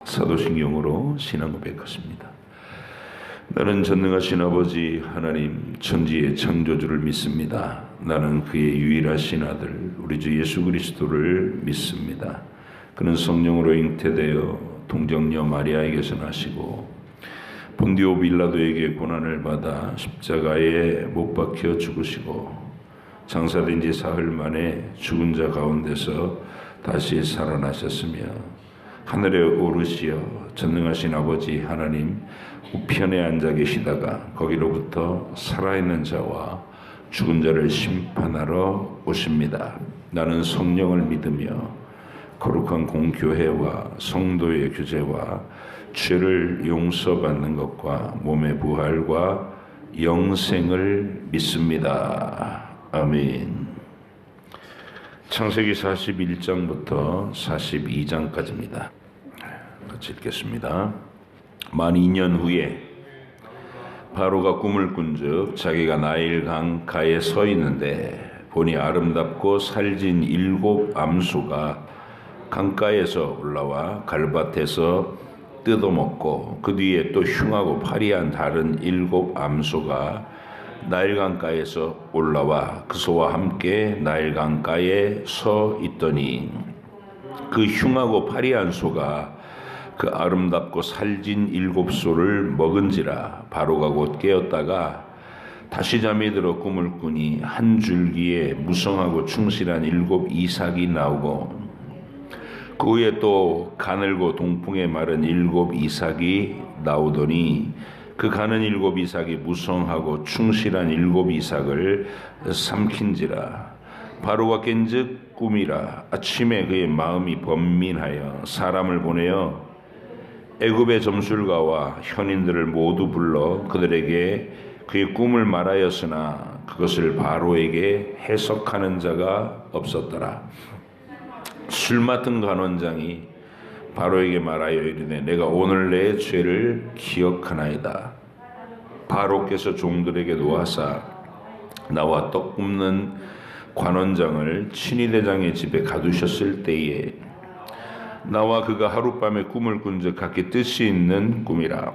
사도신경으로 신앙 고백했습니다. 나는 전능하신 아버지 하나님 천지의 창조주를 믿습니다. 나는 그의 유일하신 아들 우리 주 예수 그리스도를 믿습니다. 그는 성령으로 잉태되어 동정녀 마리아에게서 나시고 본디오 빌라도에게 고난을 받아 십자가에 못 박혀 죽으시고 장사된 지 사흘 만에 죽은 자 가운데서 다시 살아나셨으며 하늘에 오르시어 전능하신 아버지 하나님 우편에 앉아 계시다가 거기로부터 살아있는 자와 죽은 자를 심판하러 오십니다. 나는 성령을 믿으며 거룩한 공교회와 성도의 교제와 죄를 용서받는 것과 몸의 부활과 영생을 믿습니다. 아멘. 창세기 41장부터 42장까지입니다. 같이 읽겠습니다. 만 2년 후에 바로가 꿈을 꾼즉 자기가 나일 강가에 서 있는데 보니 아름답고 살진 7 암소가 강가에서 올라와 갈밭에서 뜯어먹고 그 뒤에 또 흉하고 파리한 다른 7 암소가 나일강가에서 올라와 그 소와 함께 나일강가에 서 있더니 그 흉하고 파리한 소가 그 아름답고 살진 7 소를 먹은지라 바로가 곧 깨었다가 다시 잠이 들어 꿈을 꾸니 한 줄기에 무성하고 충실한 7 이삭이 나오고 그 후에 또 가늘고 동풍에 마른 7 이삭이 나오더니 그 가는 7 이삭이 무성하고 충실한 7 이삭을 삼킨지라. 바로가 깬즉 꿈이라. 아침에 그의 마음이 번민하여 사람을 보내어 애굽의 점술가와 현인들을 모두 불러 그들에게 그의 꿈을 말하였으나 그것을 바로에게 해석하는 자가 없었더라. 술 맡은 간원장이 바로에게 말하여 이르되 내가 오늘 내 죄를 기억하나이다. 바로께서 종들에게 놓아사 나와 떡 굽는 관원장을 친위대장의 집에 가두셨을 때에 나와 그가 하룻밤에 꿈을 꾼즉 각기 뜻이 있는 꿈이라.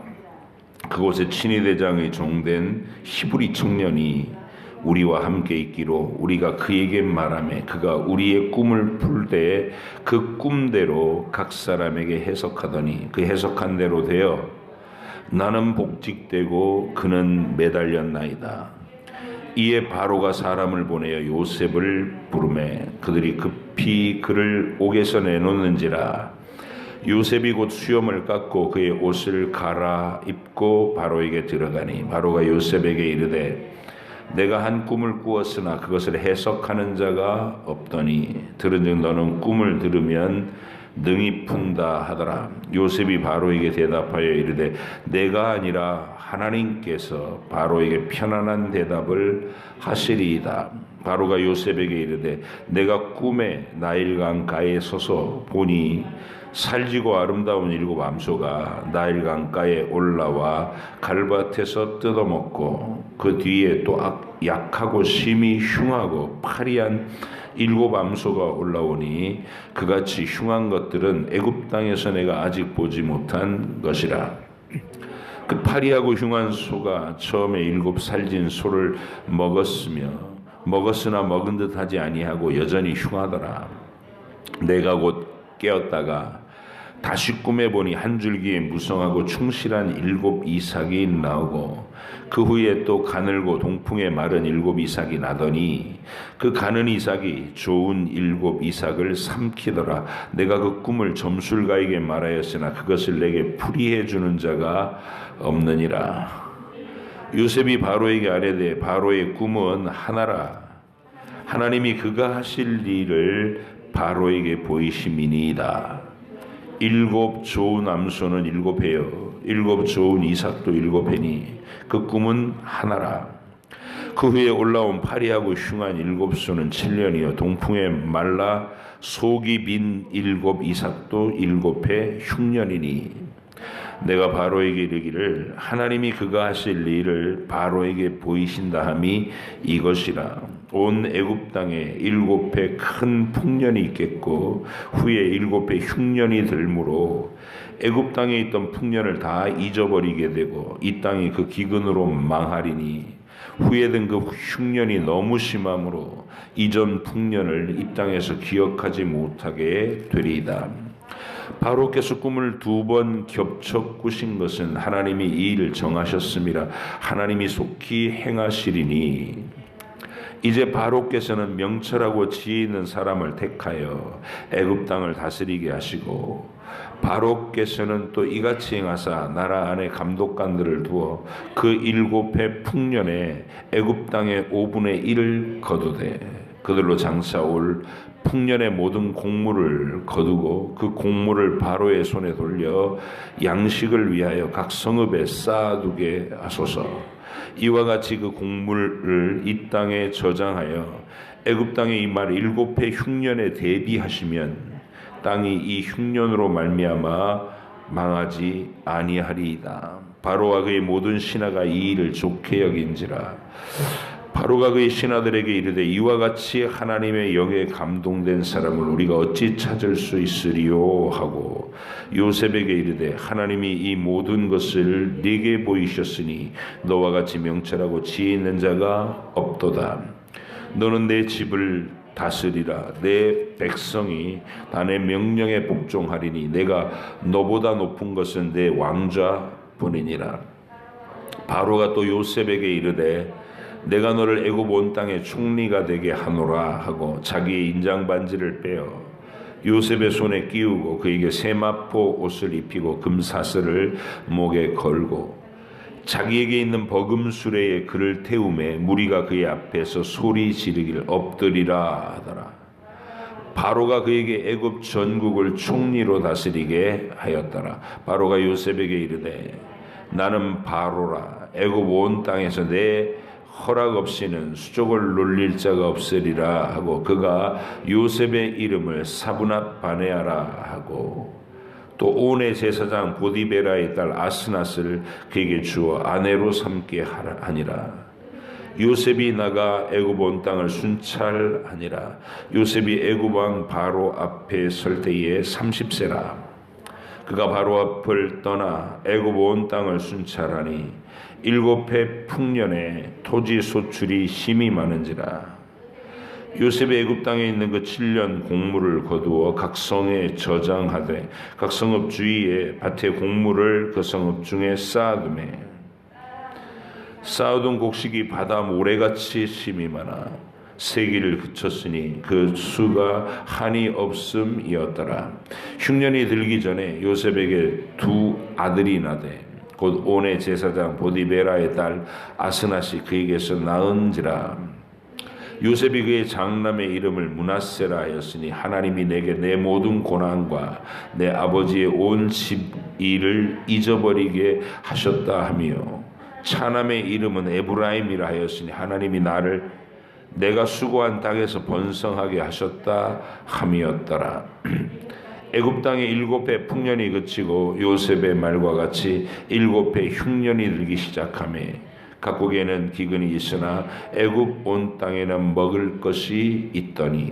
그곳에 친위대장의 종된 히브리 청년이 우리와 함께 있기로 우리가 그에게 말하매 그가 우리의 꿈을 풀 때에 그 꿈대로 각 사람에게 해석하더니 그 해석한 대로 되어 나는 복직되고 그는 매달렸나이다. 이에 바로가 사람을 보내어 요셉을 부르매 그들이 급히 그를 옥에서 내놓는지라. 요셉이 곧 수염을 깎고 그의 옷을 갈아입고 바로에게 들어가니 바로가 요셉에게 이르되 내가 한 꿈을 꾸었으나 그것을 해석하는 자가 없더니 들은즉 너는 꿈을 들으면 능히 푼다 하더라. 요셉이 바로에게 대답하여 이르되 내가 아니라 하나님께서 바로에게 편안한 대답을 하시리이다. 바로가 요셉에게 이르되 내가 꿈에 나일강 가에 서서 보니 살지고 아름다운 7 암소가 나일강가에 올라와 갈밭에서 뜯어먹고 그 뒤에 또 약하고 심히 흉하고 파리한 7 암소가 올라오니 그같이 흉한 것들은 애굽 땅에서 내가 아직 보지 못한 것이라. 그 파리하고 흉한 소가 처음에 7 살진 소를 먹었으나 먹은 듯 하지 아니하고 여전히 흉하더라. 내가 곧 깨었다가 다시 꿈에 보니 한 줄기에 무성하고 충실한 7 이삭이 나오고 그 후에 또 가늘고 동풍에 마른 7 이삭이 나더니 그 가는 이삭이 좋은 7 이삭을 삼키더라. 내가 그 꿈을 점술가에게 말하였으나 그것을 내게 풀이해 주는 자가 없느니라. 요셉이 바로에게 아뢰되 바로의 꿈은 하나라. 하나님이 그가 하실 일을 바로에게 보이심이니이다. 7 좋은 암소는 7회요 7 좋은 이삭도 7회니 그 꿈은 하나라. 그 후에 올라온 파리하고 흉한 7 소는 7년이요 동풍에 말라 속이 빈 7 이삭도 7회 흉년이니 내가 바로에게 이르기를 하나님이 그가 하실 일을 바로에게 보이신다 함이 이것이라. 온 애굽 땅에 7해 큰 풍년이 있겠고 후에 7해 흉년이 들므로 애굽 땅에 있던 풍년을 다 잊어버리게 되고 이 땅이 그 기근으로 망하리니 후에 든 그 흉년이 너무 심함으로 이전 풍년을 이 땅에서 기억하지 못하게 되리이다. 바로께서 꿈을 2번 겹쳐 꾸신 것은 하나님이 이 일을 정하셨음이라. 하나님이 속히 행하시리니 이제 바로께서는 명철하고 지혜 있는 사람을 택하여 애굽 땅을 다스리게 하시고 바로께서는 또 이같이 행하사 나라 안에 감독관들을 두어 그 7해 풍년에 애굽 땅의 5분의 1을 거두되 그들로 장사올 풍년의 모든 곡물을 거두고 그 곡물을 바로의 손에 돌려 양식을 위하여 각 성읍에 쌓아두게 하소서. 이와 같이 그 곡물을 이 땅에 저장하여 애굽 땅에 임할 7해 흉년에 대비하시면 땅이 이 흉년으로 말미암아 망하지 아니하리이다. 바로와 그의 모든 신하가 이 일을 좋게 여긴지라. 바로가 그의 신하들에게 이르되 이와 같이 하나님의 영에 감동된 사람을 우리가 어찌 찾을 수 있으리요 하고 요셉에게 이르되 하나님이 이 모든 것을 네게 보이셨으니 너와 같이 명철하고 지혜 있는 자가 없도다. 너는 내 집을 다스리라. 내 백성이 다 내 명령에 복종하리니 내가 너보다 높은 것은 내 왕좌뿐이니라. 바로가 또 요셉에게 이르되 내가 너를 애굽 온 땅의 총리가 되게 하노라 하고 자기의 인장 반지를 빼어 요셉의 손에 끼우고 그에게 세마포 옷을 입히고 금사슬을 목에 걸고 자기에게 있는 버금 수레에 그를 태우매 무리가 그의 앞에서 소리 지르기를 엎드리라 하더라. 바로가 그에게 애굽 전국을 총리로 다스리게 하였더라. 바로가 요셉에게 이르되 나는 바로라. 애굽 온 땅에서 내 허락 없이는 수족을 놀릴 자가 없으리라 하고 그가 요셉의 이름을 사브낫 바네아라 하고 또 온의 제사장 보디베라의 딸 아스낫을 그에게 주어 아내로 삼게 하니라. 요셉이 나가 애굽 온 땅을 순찰하니라. 요셉이 애굽 왕 바로 앞에 설 때에 30세라. 그가 바로 앞을 떠나 애굽 온 땅을 순찰하니 7해 풍년에 토지 소출이 심히 많은지라. 요셉의 애굽 땅에 있는 그 7년 곡물을 거두어 각 성에 저장하되 각 성읍 주위에 밭에 곡물을 그 성읍 중에 쌓아두매 쌓아둔 곡식이 바다 모래같이 심이 많아 세기를 그쳤으니 그 수가 한이 없음이었더라. 흉년이 들기 전에 요셉에게 2 아들이 나되 곧 온의 제사장 보디베라의 딸 아스낫이 그에게서 낳은지라. 요셉이 그의 장남의 이름을 므낫세라 하였으니 하나님이 내게 내 모든 고난과 내 아버지의 온 집 일을 잊어버리게 하셨다 하며 차남의 이름은 에브라임이라 하였으니 하나님이 나를 내가 수고한 땅에서 번성하게 하셨다 함이었더라. 애굽 땅의 7해 풍년이 그치고 요셉의 말과 같이 7해 흉년이 들기 시작하매 각국에는 기근이 있으나 애굽 온 땅에는 먹을 것이 있더니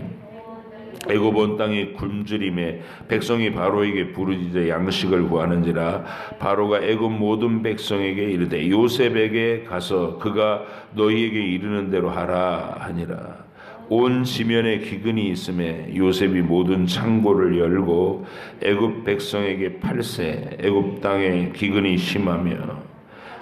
애굽 온 땅이 굶주림에 백성이 바로에게 부르짖어 양식을 구하는지라. 바로가 애굽 모든 백성에게 이르되 요셉에게 가서 그가 너희에게 이르는 대로 하라 하니라. 온 지면에 기근이 있음에 요셉이 모든 창고를 열고 애굽 백성에게 팔세. 애굽 땅에 기근이 심하며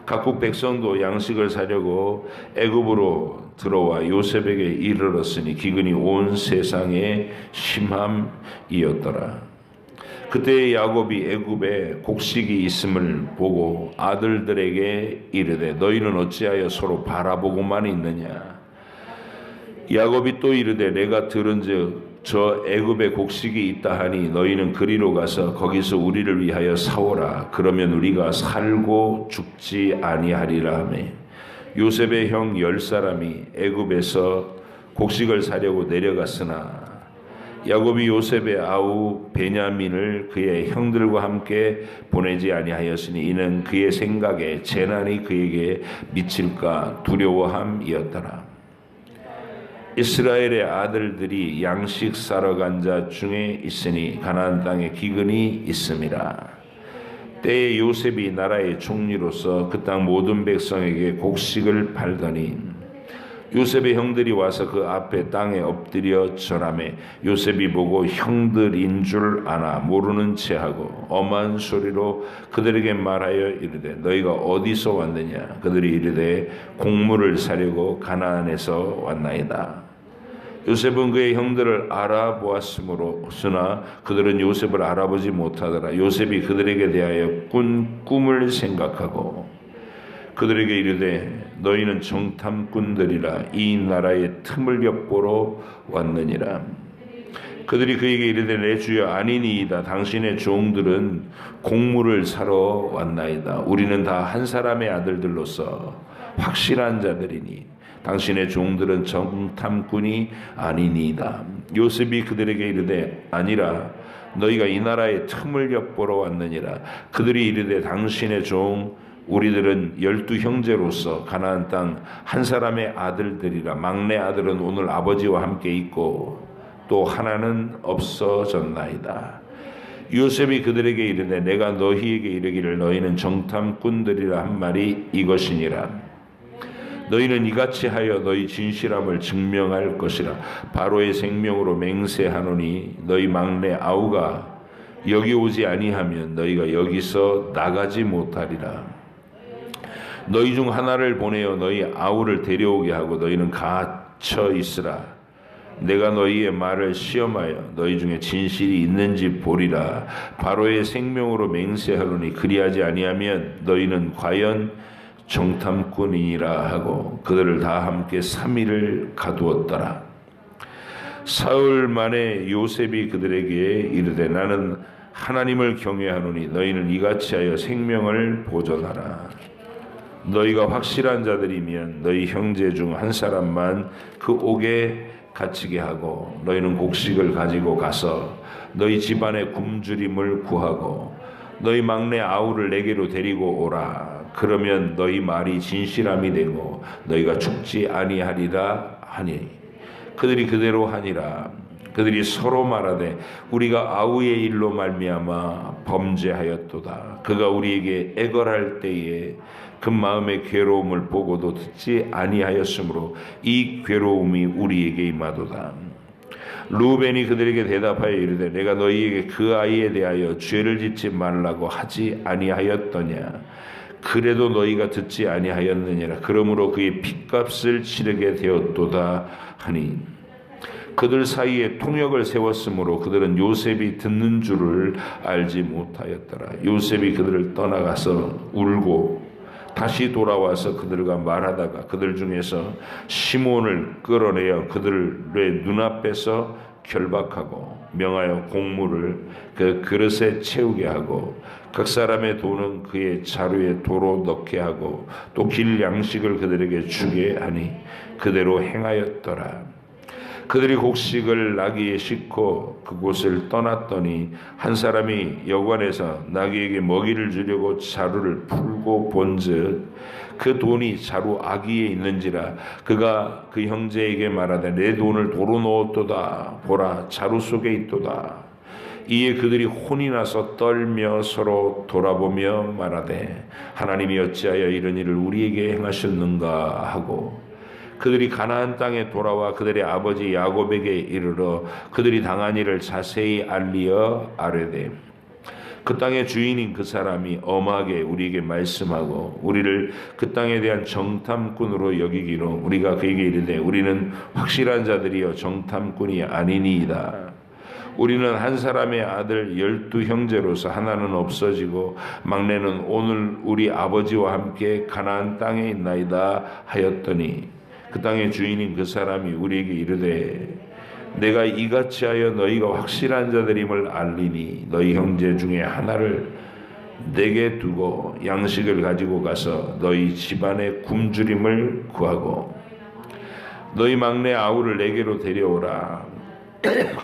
각국 백성도 양식을 사려고 애굽으로 들어와 요셉에게 이르렀으니 기근이 온 세상에 심함이었더라. 그때 야곱이 애굽에 곡식이 있음을 보고 아들들에게 이르되 너희는 어찌하여 서로 바라보고만 있느냐. 야곱이 또 이르되 내가 들은즉 저 애굽에 곡식이 있다 하니 너희는 그리로 가서 거기서 우리를 위하여 사오라. 그러면 우리가 살고 죽지 아니하리라 하매 요셉의 형 10사람이 애굽에서 곡식을 사려고 내려갔으나 야곱이 요셉의 아우 베냐민을 그의 형들과 함께 보내지 아니하였으니 이는 그의 생각에 재난이 그에게 미칠까 두려워함이었더라. 이스라엘의 아들들이 양식 사러 간 자 중에 있으니 가나안 땅에 기근이 있음이라. 때에 요셉이 나라의 총리로서 그 땅 모든 백성에게 곡식을 팔더니 요셉의 형들이 와서 그 앞에 땅에 엎드려 절하매 요셉이 보고 형들인 줄 아나 모르는 체하고 엄한 소리로 그들에게 말하여 이르되 너희가 어디서 왔느냐. 그들이 이르되 곡물을 사려고 가나안에서 왔나이다. 요셉은 그의 형들을 알아보았으므로으나 그들은 요셉을 알아보지 못하더라. 요셉이 그들에게 대하여 꾼 꿈을 생각하고 그들에게 이르되 너희는 정탐꾼들이라 이 나라의 틈을 엿보러 왔느니라. 그들이 그에게 이르되 내 주여 아니니이다. 당신의 종들은 곡물을 사러 왔나이다. 우리는 다 한 사람의 아들들로서 확실한 자들이니 당신의 종들은 정탐꾼이 아니니이다. 요셉이 그들에게 이르되 아니라 너희가 이 나라의 틈을 엿보러 왔느니라. 그들이 이르되 당신의 종 우리들은 12 형제로서 가나안 땅 한 사람의 아들들이라. 막내 아들은 오늘 아버지와 함께 있고 또 하나는 없어졌나이다. 요셉이 그들에게 이르되 내가 너희에게 이르기를 너희는 정탐꾼들이라 한 말이 이것이니라. 너희는 이같이 하여 너희 진실함을 증명할 것이라. 바로의 생명으로 맹세하노니 너희 막내 아우가 여기 오지 아니하면 너희가 여기서 나가지 못하리라. 너희 중 하나를 보내어 너희 아우를 데려오게 하고 너희는 갇혀 있으라. 내가 너희의 말을 시험하여 너희 중에 진실이 있는지 보리라. 바로의 생명으로 맹세하노니 그리하지 아니하면 너희는 과연 정탐꾼이니라 하고 그들을 다 함께 3일을 가두었더라. 사흘 만에 요셉이 그들에게 이르되 나는 하나님을 경외하노니 너희는 이같이 하여 생명을 보존하라. 너희가 확실한 자들이면 너희 형제 중 한 사람만 그 옥에 갇히게 하고 너희는 곡식을 가지고 가서 너희 집안의 굶주림을 구하고 너희 막내 아우를 내게로 데리고 오라. 그러면 너희 말이 진실함이 되고 너희가 죽지 아니하리라 하니 그들이 그대로 하니라. 그들이 서로 말하되 우리가 아우의 일로 말미암아 범죄하였도다. 그가 우리에게 애걸할 때에 그 마음의 괴로움을 보고도 듣지 아니하였으므로 이 괴로움이 우리에게 임하도다. 루벤이 그들에게 대답하여 이르되 내가 너희에게 그 아이에 대하여 죄를 짓지 말라고 하지 아니하였더냐. 그래도 너희가 듣지 아니하였느니라. 그러므로 그의 핏값을 치르게 되었도다 하니 그들 사이에 통역을 세웠으므로 그들은 요셉이 듣는 줄을 알지 못하였더라. 요셉이 그들을 떠나가서 울고 다시 돌아와서 그들과 말하다가 그들 중에서 시몬을 끌어내어 그들의 눈앞에서 결박하고 명하여 곡물을 그 그릇에 채우게 하고 각 사람의 돈은 그의 자루에 도로 넣게 하고 또 길 양식을 그들에게 주게 하니 그대로 행하였더라. 그들이 곡식을 나귀에 싣고 그곳을 떠났더니 한 사람이 여관에서 나귀에게 먹이를 주려고 자루를 풀고 본즉 그 돈이 자루 아귀에 있는지라. 그가 그 형제에게 말하되 내 돈을 도로 넣었도다. 보라 자루 속에 있도다. 이에 그들이 혼이 나서 떨며 서로 돌아보며 말하되 하나님이 어찌하여 이런 일을 우리에게 행하셨는가 하고 그들이 가나안 땅에 돌아와 그들의 아버지 야곱에게 이르러 그들이 당한 일을 자세히 알리어 아뢰되 그 땅의 주인인 그 사람이 엄하게 우리에게 말씀하고 우리를 그 땅에 대한 정탐꾼으로 여기기로 우리가 그에게 이르되 우리는 확실한 자들이여 정탐꾼이 아니니이다. 우리는 한 사람의 아들 12 형제로서 하나는 없어지고 막내는 오늘 우리 아버지와 함께 가나안 땅에 있나이다 하였더니 그 땅의 주인인 그 사람이 우리에게 이르되 내가 이같이 하여 너희가 확실한 자들임을 알리니 너희 형제 중에 하나를 내게 두고 양식을 가지고 가서 너희 집안의 굶주림을 구하고 너희 막내 아우를 내게로 데려오라.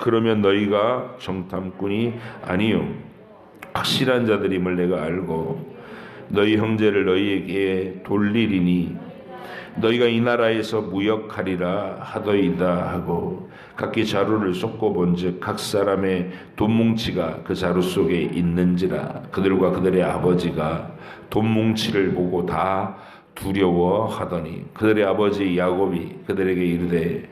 그러면 너희가 정탐꾼이 아니요 확실한 자들임을 내가 알고 너희 형제를 너희에게 돌리리니 너희가 이 나라에서 무역하리라 하더이다 하고 각기 자루를 쏟고 본즉 각 사람의 돈뭉치가 그 자루 속에 있는지라 그들과 그들의 아버지가 돈뭉치를 보고 다 두려워하더니 그들의 아버지 야곱이 그들에게 이르되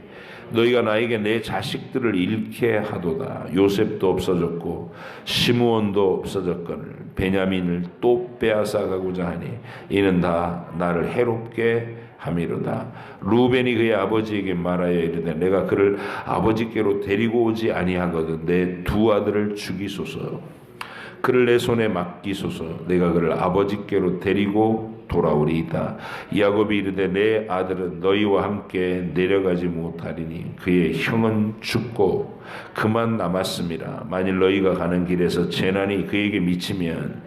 너희가 나에게 내 자식들을 잃게 하도다. 요셉도 없어졌고 시므온도 없어졌거늘 베냐민을 또 빼앗아가고자 하니 이는 다 나를 해롭게 함이로다. 루벤이 그의 아버지에게 말하여 이르되 내가 그를 아버지께로 데리고 오지 아니하거든 내 두 아들을 죽이소서. 그를 내 손에 맡기소서. 내가 그를 아버지께로 데리고 돌아오리이다. 야곱이 이르되 내 아들은 너희와 함께 내려가지 못하리니 그의 형은 죽고 그만 남았음이라. 만일 너희가 가는 길에서 재난이 그에게 미치면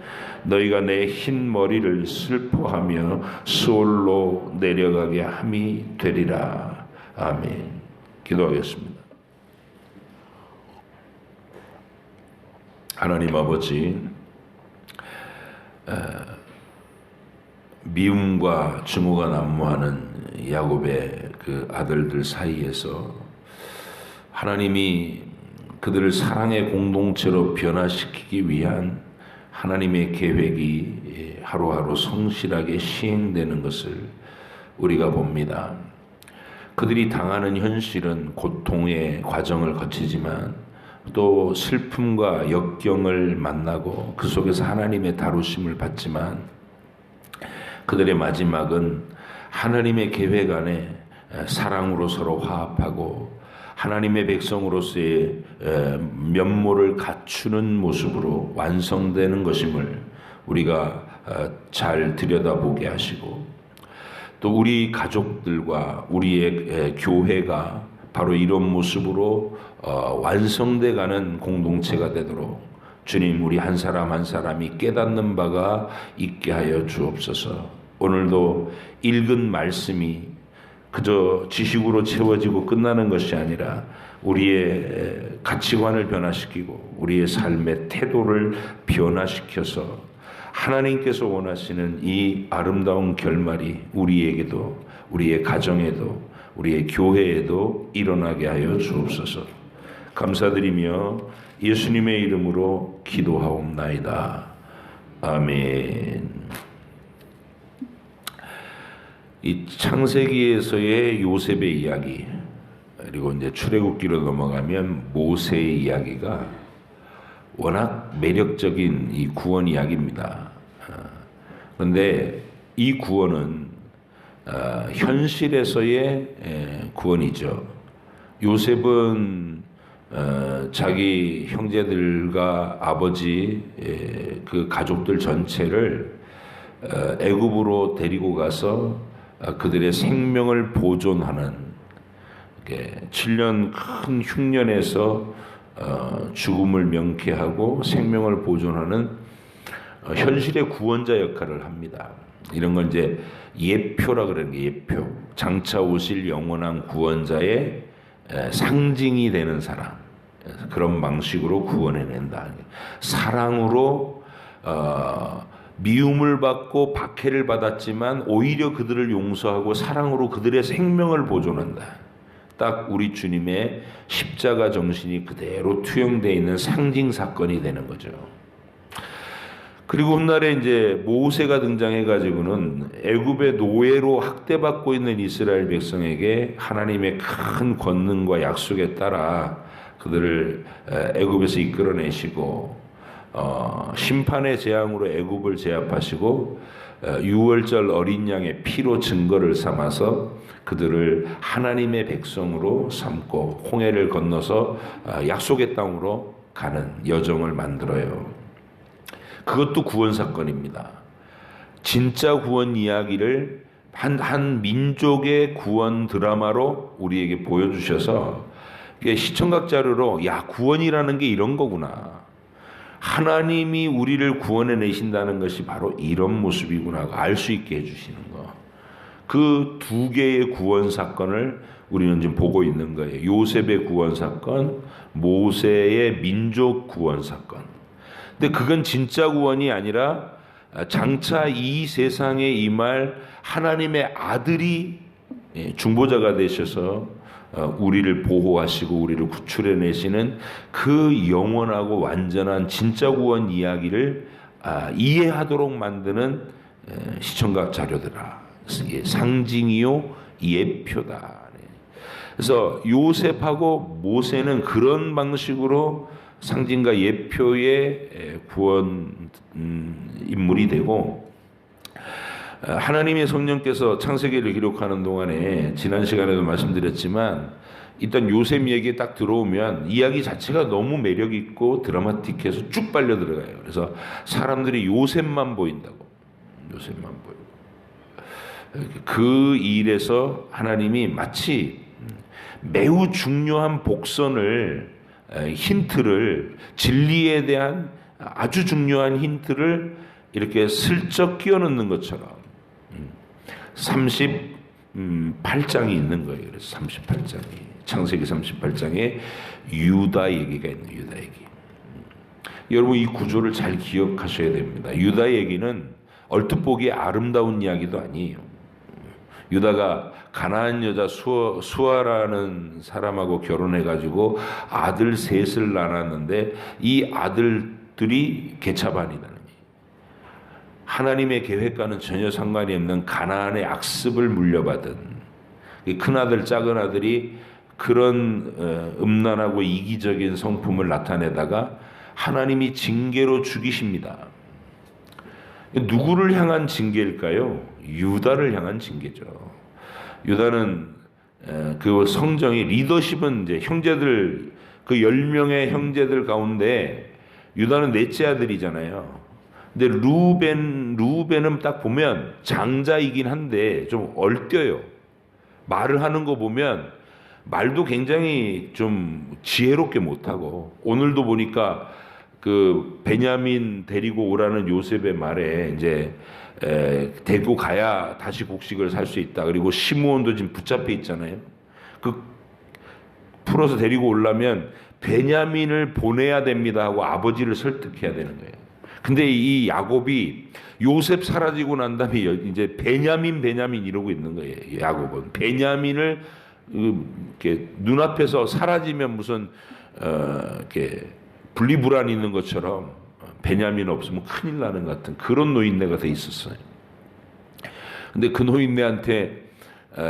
너희가 내 흰 머리를 슬퍼하며 수올로 내려가게 함이 되리라. 아멘. 기도하겠습니다. 하나님 아버지, 미움과 증오가 난무하는 야곱의 그 아들들 사이에서 하나님이 그들을 사랑의 공동체로 변화시키기 위한 하나님의 계획이 하루하루 성실하게 시행되는 것을 우리가 봅니다. 그들이 당하는 현실은 고통의 과정을 거치지만 또 슬픔과 역경을 만나고 그 속에서 하나님의 다루심을 받지만 그들의 마지막은 하나님의 계획 안에 사랑으로 서로 화합하고 하나님의 백성으로서의 면모를 갖추는 모습으로 완성되는 것임을 우리가 잘 들여다보게 하시고 또 우리 가족들과 우리의 교회가 바로 이런 모습으로 완성돼 가는 공동체가 되도록 주님 우리 한 사람 한 사람이 깨닫는 바가 있게 하여 주옵소서. 오늘도 읽은 말씀이 그저 지식으로 채워지고 끝나는 것이 아니라 우리의 가치관을 변화시키고 우리의 삶의 태도를 변화시켜서 하나님께서 원하시는 이 아름다운 결말이 우리에게도 우리의 가정에도 우리의 교회에도 일어나게 하여 주옵소서. 감사드리며 예수님의 이름으로 기도하옵나이다. 아멘. 이 창세기에서의 요셉의 이야기 그리고 이제 출애굽기로 넘어가면 모세의 이야기가 워낙 매력적인 이 구원 이야기입니다. 그런데 이 구원은 현실에서의 구원이죠. 요셉은 자기 형제들과 아버지 그 가족들 전체를 애굽으로 데리고 가서 그들의 생명을 보존하는 7년 큰 흉년에서 죽음을 명쾌하고 생명을 보존하는 현실의 구원자 역할을 합니다. 이런 건 이제 예표라 그러는 게 예표. 장차 오실 영원한 구원자의 상징이 되는 사람. 그런 방식으로 구원해낸다. 사랑으로 미움을 받고 박해를 받았지만 오히려 그들을 용서하고 사랑으로 그들의 생명을 보존한다. 딱 우리 주님의 십자가 정신이 그대로 투영되어 있는 상징 사건이 되는 거죠. 그리고 훗날에 이제 모세가 등장해 가지고는 애굽의 노예로 학대받고 있는 이스라엘 백성에게 하나님의 큰 권능과 약속에 따라 그들을 애굽에서 이끌어내시고 심판의 재앙으로 애굽을 제압하시고 유월절 어린 양의 피로 증거를 삼아서 그들을 하나님의 백성으로 삼고 홍해를 건너서 약속의 땅으로 가는 여정을 만들어요. 그것도 구원 사건입니다. 진짜 구원 이야기를 한 민족의 구원 드라마로 우리에게 보여주셔서 시청각 자료로 야 구원이라는 게 이런 거구나. 하나님이 우리를 구원해 내신다는 것이 바로 이런 모습이구나 알 수 있게 해주시는 거. 그 두 개의 구원 사건을 우리는 지금 보고 있는 거예요. 요셉의 구원 사건, 모세의 민족 구원 사건. 근데 그건 진짜 구원이 아니라 장차 이 세상에 임할 하나님의 아들이 중보자가 되셔서 우리를 보호하시고 우리를 구출해내시는 그 영원하고 완전한 진짜 구원 이야기를 이해하도록 만드는 시청각 자료더라. 상징이요 예표다. 그래서 요셉하고 모세는 그런 방식으로 상징과 예표의 구원 인물이 되고, 하나님의 성령께서 창세기를 기록하는 동안에 지난 시간에도 말씀드렸지만 일단 요셉 얘기에 딱 들어오면 이야기 자체가 너무 매력 있고 드라마틱해서 쭉 빨려 들어가요. 그래서 사람들이 요셉만 보인다고. 요셉만 보이고 그 일에서 하나님이 마치 매우 중요한 복선을 힌트를, 진리에 대한 아주 중요한 힌트를 이렇게 슬쩍 끼워 넣는 것처럼 38장이 있는 거예요. 그래서 38장이 창세기 38장에 유다 얘기가 있는 유다 얘기. 여러분 이 구조를 잘 기억하셔야 됩니다. 유다 얘기는 얼핏 보기에 아름다운 이야기도 아니에요. 유다가 가나안 여자 수아라는 사람하고 결혼해가지고 아들 셋을 낳았는데 이 아들들이 개차반이다. 하나님의 계획과는 전혀 상관이 없는 가나안의 악습을 물려받은 큰아들 작은아들이 그런 음란하고 이기적인 성품을 나타내다가 하나님이 징계로 죽이십니다. 누구를 향한 징계일까요? 유다를 향한 징계죠. 유다는 그 성정이, 리더십은 이제 형제들, 그 10명의 형제들 가운데 유다는 넷째 아들이잖아요. 근데 루벤은 딱 보면 장자이긴 한데 좀 얼뛰어요. 말을 하는 거 보면 말도 굉장히 좀 지혜롭게 못하고, 오늘도 보니까 그 베냐민 데리고 오라는 요셉의 말에 이제 데리고 가야 다시 곡식을 살 수 있다. 그리고 시므온도 지금 붙잡혀 있잖아요. 그 풀어서 데리고 오려면 베냐민을 보내야 됩니다 하고 아버지를 설득해야 되는 거예요. 근데 이 야곱이 요셉 사라지고 난 다음에 이제 베냐민 이러고 있는 거예요. 야곱은 베냐민을 이렇게 눈앞에서 사라지면 무슨 이렇게 분리불안이 있는 것처럼 베냐민 없으면 큰일 나는 것 같은 그런 노인네가 돼 있었어요. 근데 그 노인네한테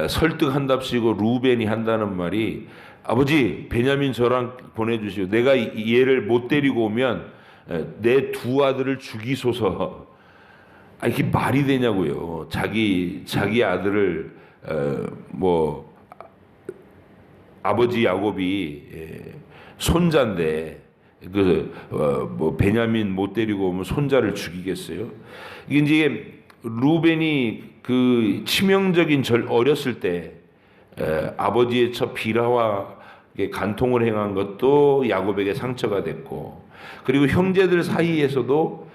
설득한답시고 루벤이 한다는 말이, 아버지 베냐민 저랑 보내주시오. 내가 얘를 못 데리고 오면 내 두 아들을 죽이소서. 이게 말이 되냐고요. 자기 아들을 아버지 야곱이 손자인데 베냐민 못 데리고 오면 손자를 죽이겠어요? 이게 이제 루벤이 그 치명적인 어렸을 때 아버지의 첫 비라와 간통을 행한 것도 야곱에게 상처가 됐고, 그리고 형제들 사이에서도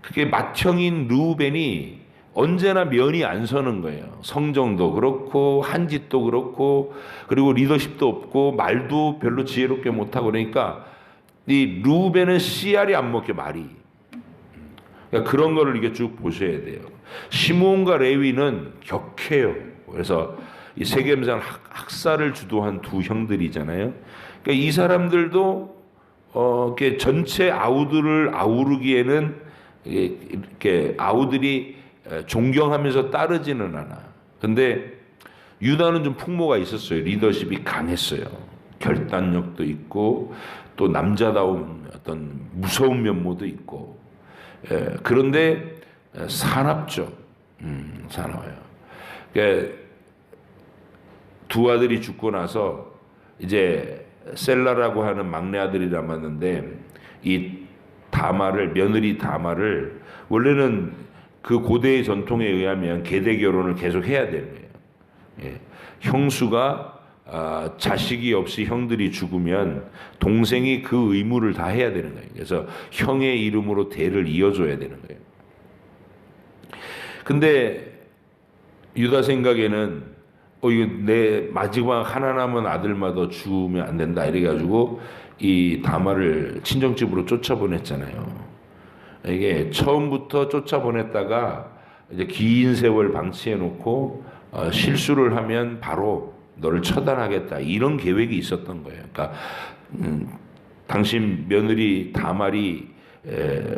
그게 맏형인 루벤이 언제나 면이 안 서는 거예요. 성정도 그렇고 한 짓도 그렇고, 그리고 리더십도 없고 말도 별로 지혜롭게 못하고, 그러니까 이 루벤은 씨알이 안 먹게 말이. 그러니까 그런 거를 이게 쭉 보셔야 돼요. 시므온과 레위는 격해요. 그래서 이 세겜산 학살을 주도한 두 형들이잖아요. 그러니까 이 사람들도 이렇게 전체 아우들을 아우르기에는 이렇게 아우들이 존경하면서 따르지는 않아. 근데 유다는 좀 풍모가 있었어요. 리더십이 강했어요. 결단력도 있고 또 남자다운 어떤 무서운 면모도 있고. 그런데 사납죠. 사나워요. 그러니까 두 아들이 죽고 나서 이제 셀라라고 하는 막내 아들이 남았는데, 이 며느리 다말을 원래는 그 고대의 전통에 의하면 계대 결혼을 계속 해야 되는 거예요. 형수가 자식이 없이 형들이 죽으면 동생이 그 의무를 다 해야 되는 거예요. 그래서 형의 이름으로 대를 이어줘야 되는 거예요. 근데 유다 생각에는 이거 내 마지막 하나 남은 아들마다 죽으면 안 된다 이래가지고 이 다말을 친정집으로 쫓아보냈잖아요. 이게 처음부터 쫓아보냈다가 이제 긴 세월 방치해 놓고 실수를 하면 바로 너를 처단하겠다 이런 계획이 있었던 거예요. 그러니까 당신 며느리 다말이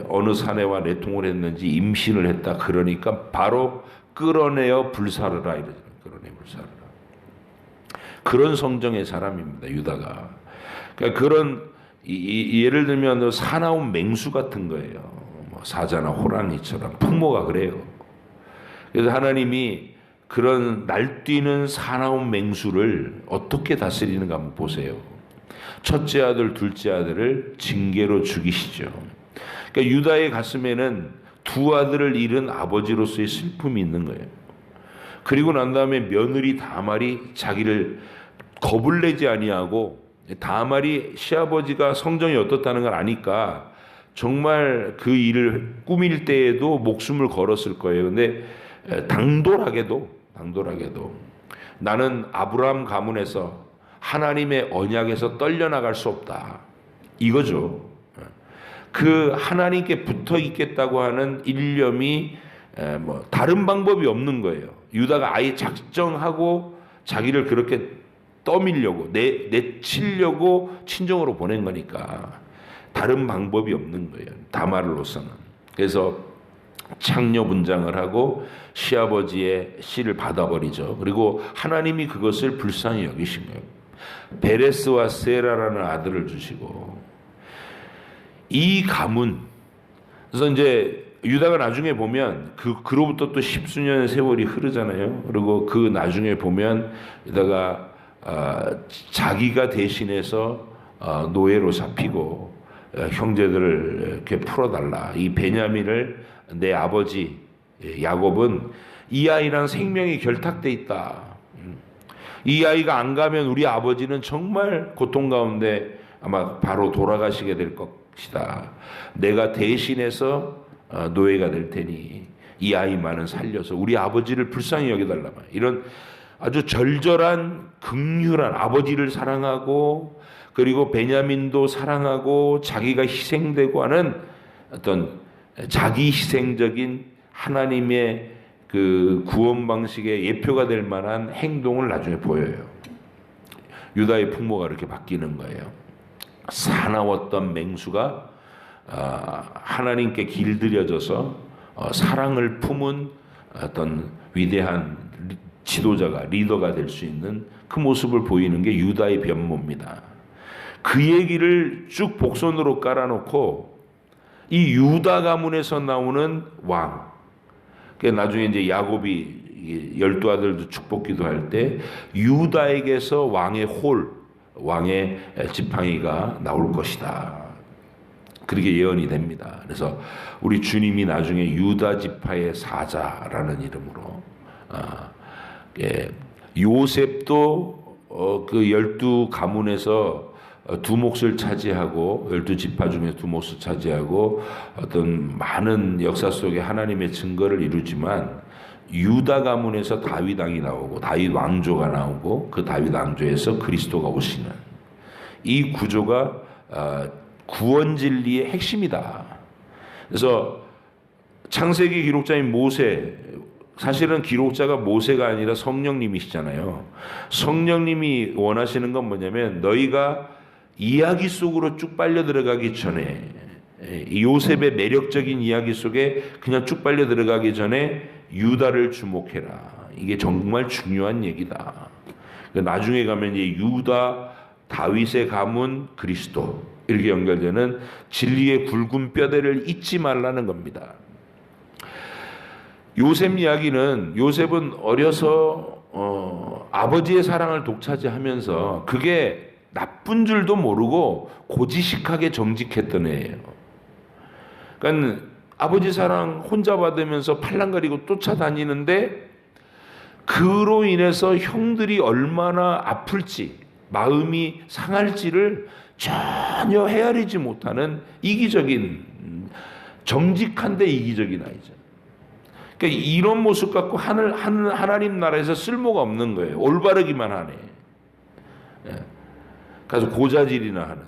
어느 사내와 내통을 했는지 임신을 했다 그러니까 바로 끌어내어 불사르라 이러죠. 끌어내 불사르라. 그런 성정의 사람입니다. 유다가. 그러니까 그런 예를 들면 사나운 맹수 같은 거예요. 뭐 사자나 호랑이처럼 풍모가 그래요. 그래서 하나님이 그런 날뛰는 사나운 맹수를 어떻게 다스리는가 한번 보세요. 첫째 아들, 둘째 아들을 징계로 죽이시죠. 그러니까 유다의 가슴에는 두 아들을 잃은 아버지로서의 슬픔이 있는 거예요. 그리고 난 다음에 며느리 다말이 자기를 겁을 내지 아니하고 다말이 시아버지가 성정이 어떻다는 걸 아니까 정말 그 일을 꾸밀 때에도 목숨을 걸었을 거예요. 근데 당돌하게도 나는 아브라함 가문에서 하나님의 언약에서 떨려나갈 수 없다. 이거죠. 그 하나님께 붙어 있겠다고 하는 일념이 뭐 다른 방법이 없는 거예요. 유다가 아예 작정하고 자기를 그렇게 떠밀려고 내치려고 친정으로 보낸 거니까 다른 방법이 없는 거예요. 다말로서는. 그래서 창녀 분장을 하고 시아버지의 씨를 받아버리죠. 그리고 하나님이 그것을 불쌍히 여기신 거예요. 베레스와 세라라는 아들을 주시고 이 가문 그래서 이제 유다가 나중에 보면 그로부터 또 십수년 세월이 흐르잖아요. 그리고 그 나중에 보면 유다가 자기가 대신해서 노예로 잡히고 형제들을 이렇게 풀어달라. 이 베냐민을 내 아버지 야곱은 이 아이랑 생명이 결탁돼 있다. 이 아이가 안 가면 우리 아버지는 정말 고통 가운데 아마 바로 돌아가시게 될 것이다. 내가 대신해서 노예가 될 테니 이 아이만은 살려서 우리 아버지를 불쌍히 여겨달라. 이런 아주 절절한 긍휼한 아버지를 사랑하고 그리고 베냐민도 사랑하고 자기가 희생되고 하는 어떤 자기 희생적인 하나님의 그 구원 방식의 예표가 될 만한 행동을 나중에 보여요. 유다의 풍모가 이렇게 바뀌는 거예요. 사나웠던 맹수가 하나님께 길들여져서 사랑을 품은 어떤 위대한 지도자가 리더가 될 수 있는 그 모습을 보이는 게 유다의 변모입니다. 그 얘기를 쭉 복선으로 깔아놓고 이 유다 가문에서 나오는 왕, 나중에 이제 야곱이 12 아들도 축복기도 할 때 유다에게서 왕의 왕의 지팡이가 나올 것이다. 그렇게 예언이 됩니다. 그래서 우리 주님이 나중에 유다 지파의 사자라는 이름으로 요셉도 그 12 가문에서 두 몫을 차지하고 12 지파 중에 두 몫을 차지하고 어떤 많은 역사 속에 하나님의 증거를 이루지만 유다 가문에서 다윗 왕이 나오고 다윗 왕조가 나오고 그 다윗 왕조에서 그리스도가 오시는 이 구조가 구원 진리의 핵심이다. 그래서 창세기 기록자인 모세, 사실은 기록자가 모세가 아니라 성령님이시잖아요. 성령님이 원하시는 건 뭐냐면 너희가 이야기 속으로 쭉 빨려 들어가기 전에 요셉의 매력적인 이야기 속에 그냥 쭉 빨려 들어가기 전에 유다를 주목해라. 이게 정말 중요한 얘기다. 나중에 가면 이제 유다 다윗의 가문 그리스도 이렇게 연결되는 진리의 굵은 뼈대를 잊지 말라는 겁니다. 요셉 이야기는 요셉은 어려서 아버지의 사랑을 독차지하면서 그게 나쁜 줄도 모르고 고지식하게 정직했던 애예요. 그러니까 아버지 사랑 혼자 받으면서 팔랑거리고 쫓아다니는데 그로 인해서 형들이 얼마나 아플지 마음이 상할지를 전혀 헤아리지 못하는 이기적인 정직한데 이기적인 아이죠. 그러니까 이런 모습 갖고 하나님 나라에서 쓸모가 없는 거예요. 올바르기만 하네. 가서 고자질이나 하는.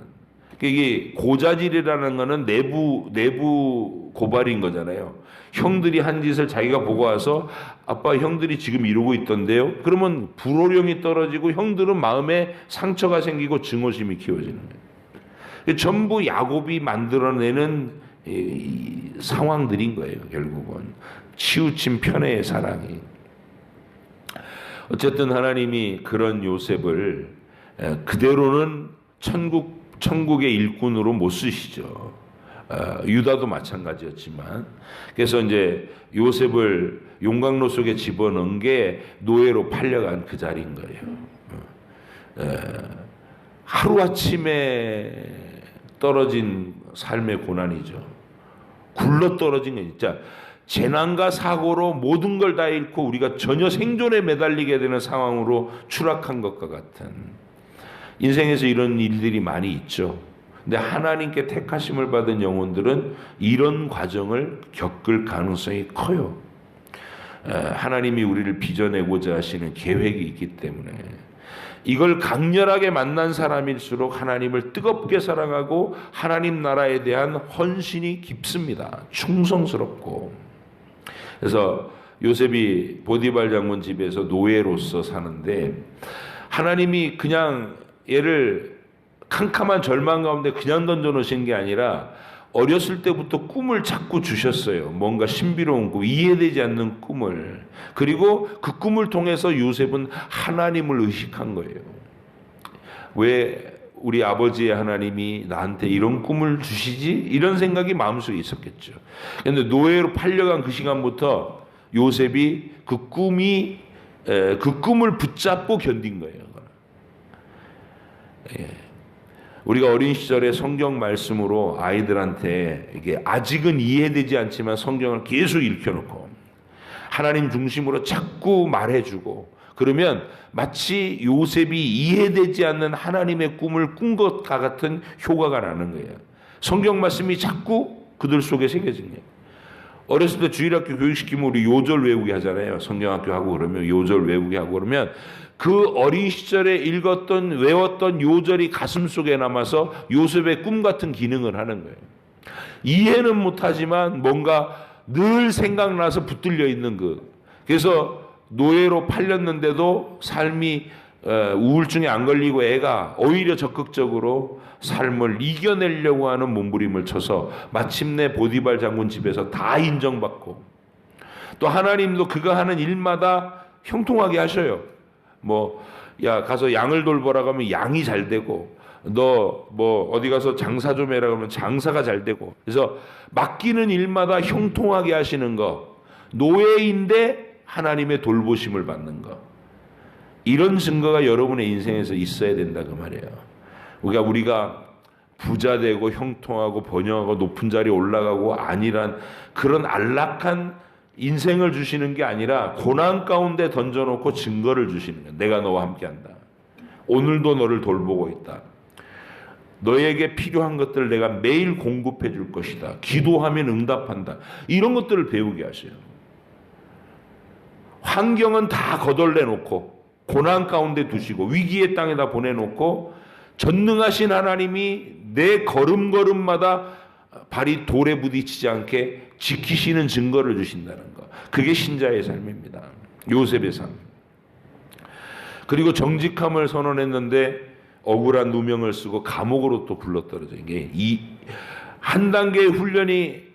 그러니까 이게 고자질이라는 거는 내부 고발인 거잖아요. 형들이 한 짓을 자기가 보고 와서 아빠 형들이 지금 이러고 있던데요. 그러면 불호령이 떨어지고 형들은 마음에 상처가 생기고 증오심이 키워지는 거예요. 전부 야곱이 만들어내는 이 상황들인 거예요. 결국은 치우친 편애의 사랑이. 어쨌든 하나님이 그런 요셉을 그대로는 천국의 일꾼으로 못 쓰시죠. 유다도 마찬가지였지만. 그래서 이제 요셉을 용광로 속에 집어넣은 게 노예로 팔려간 그 자리인 거예요. 하루아침에 떨어진 삶의 고난이죠. 굴러 떨어진 게 진짜 재난과 사고로 모든 걸 다 잃고 우리가 전혀 생존에 매달리게 되는 상황으로 추락한 것과 같은, 인생에서 이런 일들이 많이 있죠. 근데 하나님께 택하심을 받은 영혼들은 이런 과정을 겪을 가능성이 커요. 하나님이 우리를 빚어내고자 하시는 계획이 있기 때문에 이걸 강렬하게 만난 사람일수록 하나님을 뜨겁게 사랑하고 하나님 나라에 대한 헌신이 깊습니다. 충성스럽고. 그래서 요셉이 보디발 장군 집에서 노예로서 사는데 하나님이 그냥 얘를 캄캄한 절망 가운데 그냥 던져놓으신 게 아니라 어렸을 때부터 꿈을 자꾸 주셨어요. 뭔가 신비로운 꿈, 이해되지 않는 꿈을. 그리고 그 꿈을 통해서 요셉은 하나님을 의식한 거예요. 왜 우리 아버지의 하나님이 나한테 이런 꿈을 주시지? 이런 생각이 마음속에 있었겠죠. 그런데 노예로 팔려간 그 시간부터 요셉이 그 꿈을 붙잡고 견딘 거예요. 우리가 어린 시절에 성경 말씀으로 아이들한테 이게 아직은 이해되지 않지만 성경을 계속 읽혀놓고 하나님 중심으로 자꾸 말해주고, 그러면 마치 요셉이 이해되지 않는 하나님의 꿈을 꾼 것과 같은 효과가 나는 거예요. 성경 말씀이 자꾸 그들 속에 새겨진 거예요. 어렸을 때 주일학교 교육시키면 우리 요절 외우기 하잖아요. 성경학교 하고 그러면 요절 외우기 하고 그러면 그 어린 시절에 읽었던 외웠던 요절이 가슴속에 남아서 요셉의 꿈 같은 기능을 하는 거예요. 이해는 못하지만 뭔가 늘 생각나서 붙들려 있는 그래서 노예로 팔렸는데도 삶이 우울증에 안 걸리고 애가 오히려 적극적으로 삶을 이겨내려고 하는 몸부림을 쳐서 마침내 보디발 장군 집에서 다 인정받고, 또 하나님도 그가 하는 일마다 형통하게 하셔요. 야 가서 양을 돌보라 하면 양이 잘 되고, 너 어디 가서 장사 좀 해라 그러면 장사가 잘 되고. 그래서 맡기는 일마다 형통하게 하시는 거, 노예인데 하나님의 돌보심을 받는 거, 이런 증거가 여러분의 인생에서 있어야 된다 그 말이에요. 우리가 부자 되고 형통하고 번영하고 높은 자리에 올라가고 아니란 그런 안락한 인생을 주시는 게 아니라 고난 가운데 던져놓고 증거를 주시는 거예요. 내가 너와 함께한다. 오늘도 너를 돌보고 있다. 너에게 필요한 것들을 내가 매일 공급해 줄 것이다. 기도하면 응답한다. 이런 것들을 배우게 하셔요. 환경은 다 거덜내 놓고 고난 가운데 두시고 위기의 땅에다 보내놓고 전능하신 하나님이 내 걸음걸음마다 발이 돌에 부딪히지 않게 지키시는 증거를 주신다는 것. 그게 신자의 삶입니다. 요셉의 삶. 그리고 정직함을 선언했는데 억울한 누명을 쓰고 감옥으로 또 굴러떨어져. 이게 한 단계의 훈련이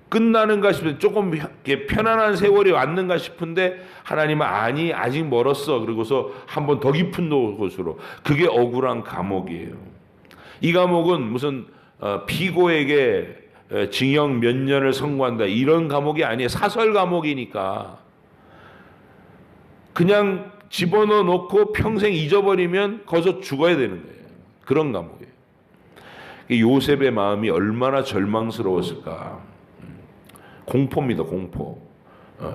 끝나는가 싶은데 조금 편안한 세월이 왔는가 싶은데 하나님은 아니 아직 멀었어. 그리고서 한 번 더 깊은 곳으로. 그게 억울한 감옥이에요. 이 감옥은 무슨 피고에게 징역 몇 년을 선고한다 이런 감옥이 아니에요. 사설 감옥이니까 그냥 집어넣어 놓고 평생 잊어버리면 거기서 죽어야 되는 거예요. 그런 감옥이에요. 요셉의 마음이 얼마나 절망스러웠을까. 공포입니다. 공포.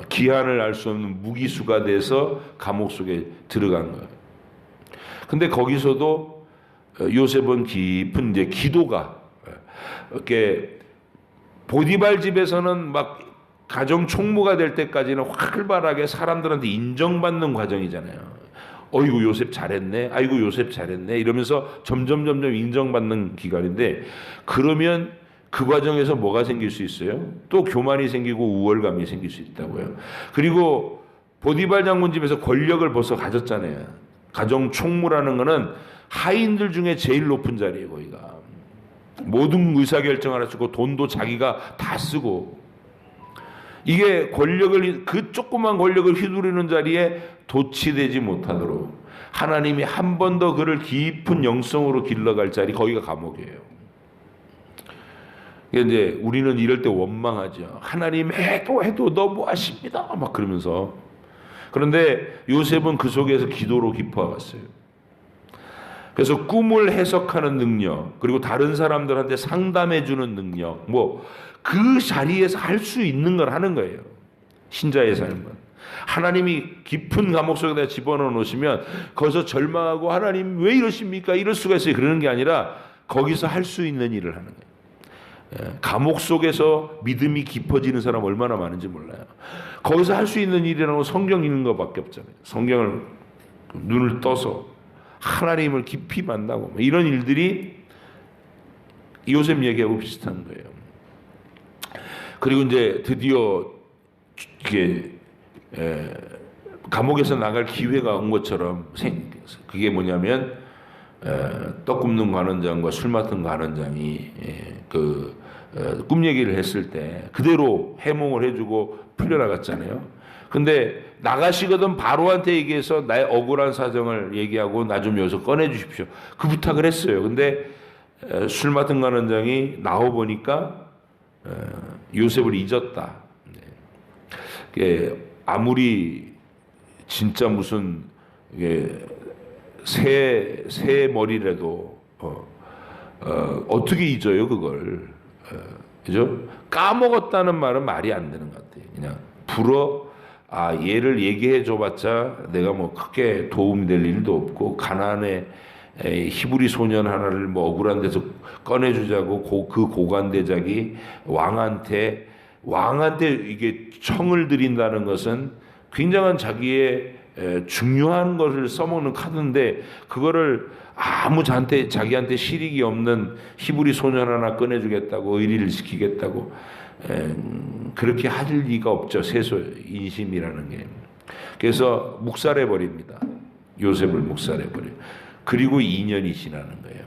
기한을 알 수 없는 무기수가 돼서 감옥 속에 들어간 거예요. 근데 거기서도 요셉은 깊은 기도가, 이렇게 보디발 집에서는 막 가정 총무가 될 때까지는 활발하게 사람들한테 인정받는 과정이잖아요. 어이구 요셉 잘했네, 아이고 요셉 잘했네 이러면서 점점 인정받는 기간인데, 그러면 그 과정에서 뭐가 생길 수 있어요? 또 교만이 생기고 우월감이 생길 수 있다고요. 그리고 보디발 장군 집에서 권력을 벌써 가졌잖아요. 가정 총무라는 거는 하인들 중에 제일 높은 자리예요. 거기가 모든 의사결정을 하시고 돈도 자기가 다 쓰고, 이게 권력을, 그 조그만 권력을 휘두르는 자리에 도취되지 못하도록 하나님이 한 번 더 그를 깊은 영성으로 길러갈 자리, 거기가 감옥이에요. 이제 우리는 이럴 때 원망하죠. 하나님 해도 너무 아십니다 막 그러면서. 그런데 요셉은 그 속에서 기도로 깊어갔어요. 그래서 꿈을 해석하는 능력, 그리고 다른 사람들한테 상담해주는 능력, 뭐 그 자리에서 할 수 있는 걸 하는 거예요. 신자의 삶은. 하나님이 깊은 감옥 속에다 집어넣어 놓으시면 거기서 절망하고 하나님 왜 이러십니까? 이럴 수가 있어요. 그러는 게 아니라 거기서 할 수 있는 일을 하는 거예요. 감옥 속에서 믿음이 깊어지는 사람 얼마나 많은지 몰라요. 거기서 할 수 있는 일이라는 건 성경 읽는 것밖에 없잖아요. 성경을 눈을 떠서 하나님을 깊이 만나고 이런 일들이 요셉 얘기하고 비슷한 거예요. 그리고 이제 드디어 이게 감옥에서 나갈 기회가 온 것처럼, 그게 뭐냐면 떡 굽는 관원장과 술 맡은 관원장이 꿈 얘기를 했을 때 그대로 해몽을 해주고 풀려나갔잖아요. 근데 나가시거든 바로한테 얘기해서 나의 억울한 사정을 얘기하고 나 좀 여기서 꺼내주십시오, 그 부탁을 했어요. 근데 술 맡은 관원장이 나와보니까 요셉을 잊었다. 아무리 진짜 무슨 새 머리라도 어떻게 잊어요 그걸. 그죠? 까먹었다는 말은 말이 안 되는 것 같아요. 그냥 얘를 얘기해 줘봤자 내가 뭐 크게 도움이 될 일도 없고, 가나안의 히브리 소년 하나를 뭐 억울한 데서 꺼내주자고 그 고관대작이 왕한테 이게 청을 드린다는 것은 굉장한 자기의 중요한 것을 써먹는 카드인데, 그거를 아무 자기한테 실익이 없는 히브리 소년 하나 꺼내주겠다고, 의리를 지키겠다고 그렇게 할 리가 없죠. 인심이라는 게. 그래서 묵살해 버립니다. 요셉을 묵살해 버려요. 그리고 2년이 지나는 거예요.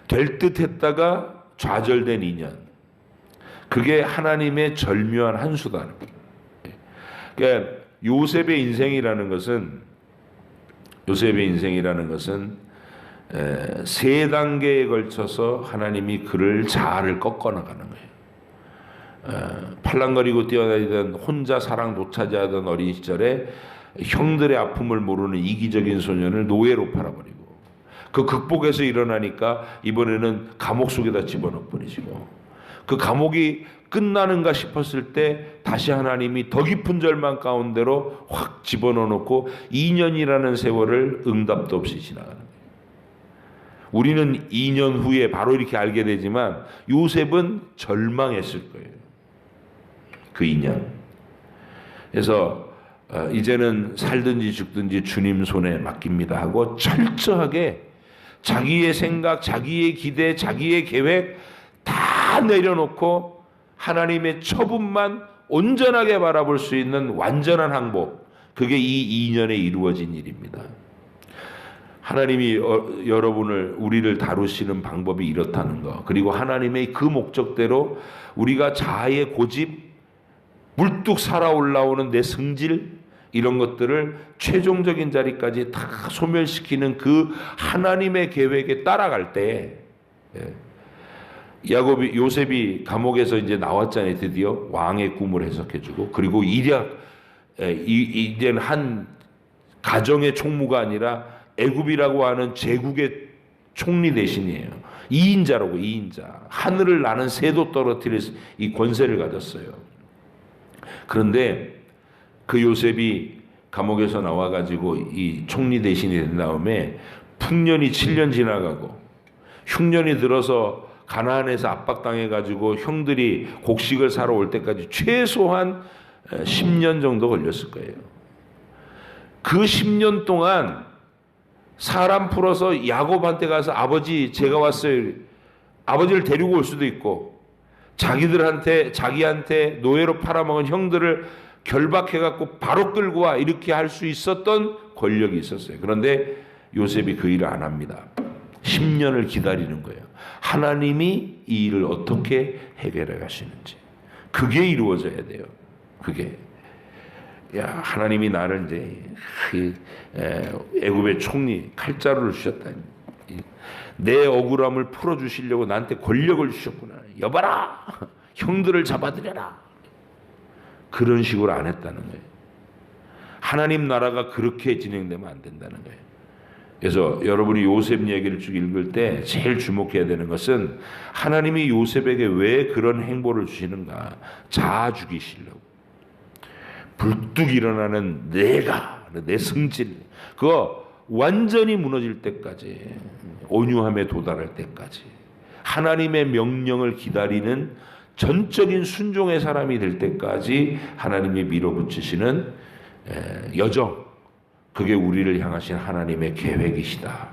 될 듯 했다가 좌절된 2년. 그게 하나님의 절묘한 한 수다. 그러니까 요셉의 인생이라는 것은 세 단계에 걸쳐서 하나님이 그를 자아를 꺾어나가는 거예요. 팔랑거리고 뛰어다니던 혼자 사랑 독차지하던 어린 시절에 형들의 아픔을 모르는 이기적인 소년을 노예로 팔아버리고, 그 극복해서 일어나니까 이번에는 감옥 속에다 집어넣어 버리시고, 그 감옥이 끝나는가 싶었을 때 다시 하나님이 더 깊은 절망 가운데로 확 집어넣어 놓고 2년이라는 세월을 응답도 없이 지나가는 거예요. 우리는 2년 후에 바로 이렇게 알게 되지만 요셉은 절망했을 거예요. 그 2년. 그래서 이제는 살든지 죽든지 주님 손에 맡깁니다 하고 철저하게 자기의 생각, 자기의 기대, 자기의 계획 다 내려놓고 하나님의 처분만 온전하게 바라볼 수 있는 완전한 항복, 그게 이 2년에 이루어진 일입니다. 하나님이 우리를 다루시는 방법이 이렇다는 거, 그리고 하나님의 그 목적대로 우리가 자아의 고집, 물뚝 살아 올라오는 내 승질, 이런 것들을 최종적인 자리까지 다 소멸시키는 그 하나님의 계획에 따라갈 때, 요셉이 감옥에서 이제 나왔잖아요. 드디어 왕의 꿈을 해석해주고, 그리고 이제는 한 가정의 총무가 아니라 애굽이라고 하는 제국의 총리 대신이에요. 2인자라고, 2인자. 하늘을 나는 새도 떨어뜨릴 이 권세를 가졌어요. 그런데 그 요셉이 감옥에서 나와가지고 이 총리 대신이 된 다음에 풍년이 7년 지나가고 흉년이 들어서 가나안에서 압박당해가지고 형들이 곡식을 사러 올 때까지 최소한 10년 정도 걸렸을 거예요. 그 10년 동안 사람 풀어서 야곱한테 가서 아버지 제가 왔어요. 아버지를 데리고 올 수도 있고 자기한테 노예로 팔아먹은 형들을 결박해갖고 바로 끌고 와 이렇게 할 수 있었던 권력이 있었어요. 그런데 요셉이 그 일을 안 합니다. 10년을 기다리는 거예요. 하나님이 이 일을 어떻게 해결해 가시는지. 그게 이루어져야 돼요. 그게. 야, 하나님이 나를 이제 애굽의 총리 칼자루를 주셨다니. 내 억울함을 풀어주시려고 나한테 권력을 주셨구나. 여봐라, 형들을 잡아들여라. 그런 식으로 안 했다는 거예요. 하나님 나라가 그렇게 진행되면 안 된다는 거예요. 그래서 여러분이 요셉 얘기를 쭉 읽을 때 제일 주목해야 되는 것은 하나님이 요셉에게 왜 그런 행보를 주시는가. 자아 죽이시려고. 불뚝 일어나는 내 성질, 그거 완전히 무너질 때까지, 온유함에 도달할 때까지 하나님의 명령을 기다리는 전적인 순종의 사람이 될 때까지 하나님이 밀어붙이시는 여정, 그게 우리를 향하신 하나님의 계획이시다.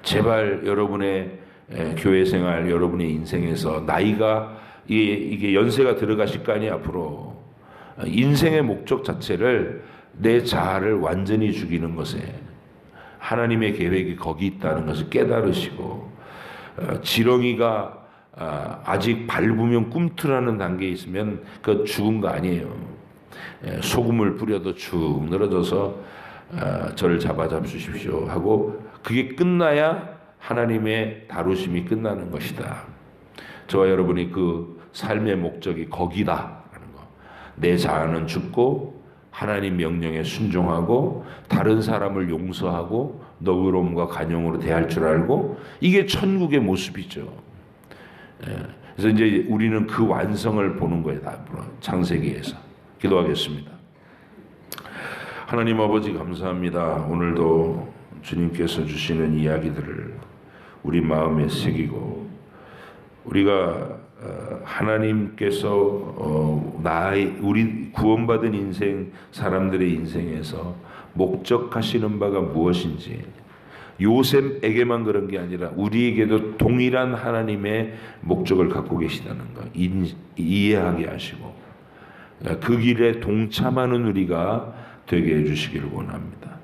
제발 여러분의 교회 생활, 여러분의 인생에서 나이가 이게 연세가 들어가실 거 아니에요. 앞으로 인생의 목적 자체를 내 자아를 완전히 죽이는 것에 하나님의 계획이 거기 있다는 것을 깨달으시고, 지렁이가 아직 밟으면 꿈틀하는 단계에 있으면 그 죽은 거 아니에요. 소금을 뿌려도 쭉 늘어져서 저를 잡아주십시오 하고 그게 끝나야 하나님의 다루심이 끝나는 것이다. 저와 여러분이 그 삶의 목적이 거기다라는 거. 내 자아는 죽고 하나님 명령에 순종하고 다른 사람을 용서하고 너그러움과 간용으로 대할 줄 알고, 이게 천국의 모습이죠. 그래서 이제 우리는 그 완성을 보는 거예요. 앞으로 창세기에서. 기도하겠습니다. 하나님 아버지 감사합니다. 오늘도 주님께서 주시는 이야기들을 우리 마음에 새기고, 우리가 하나님께서 우리 구원받은 인생, 사람들의 인생에서 목적하시는 바가 무엇인지, 요셉에게만 그런 게 아니라 우리에게도 동일한 하나님의 목적을 갖고 계시다는 것 이해하게 하시고, 그 길에 동참하는 우리가 되게 해주시기를 원합니다.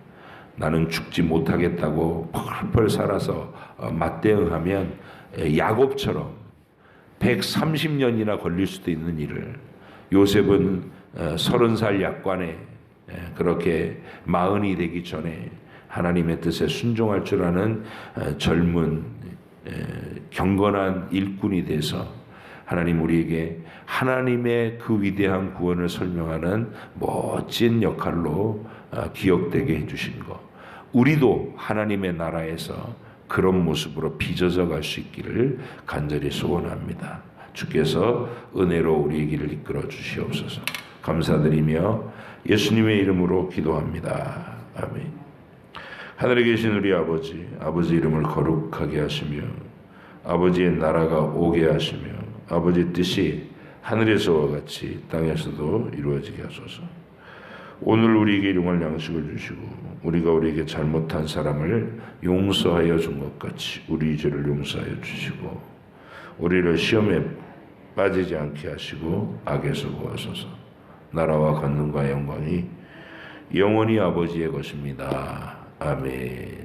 나는 죽지 못하겠다고 펄펄 살아서 맞대응하면 야곱처럼 130년이나 걸릴 수도 있는 일을, 요셉은 30살 약관에 그렇게 40이 되기 전에 하나님의 뜻에 순종할 줄 아는 젊은 경건한 일꾼이 돼서 하나님 우리에게 하나님의 그 위대한 구원을 설명하는 멋진 역할로 기억되게 해주신 것, 우리도 하나님의 나라에서 그런 모습으로 빚어져 갈 수 있기를 간절히 소원합니다. 주께서 은혜로 우리의 길을 이끌어 주시옵소서. 감사드리며 예수님의 이름으로 기도합니다. 아멘. 하늘에 계신 우리 아버지, 아버지 이름을 거룩하게 하시며 아버지의 나라가 오게 하시며 아버지 뜻이 하늘에서와 같이 땅에서도 이루어지게 하소서. 오늘 우리에게 일용할 양식을 주시고 우리가 우리에게 잘못한 사람을 용서하여 준 것 같이 우리 죄를 용서하여 주시고 우리를 시험에 빠지지 않게 하시고 악에서 구하소서. 나라와 권능과 영광이 영원히 아버지의 것입니다. 아멘.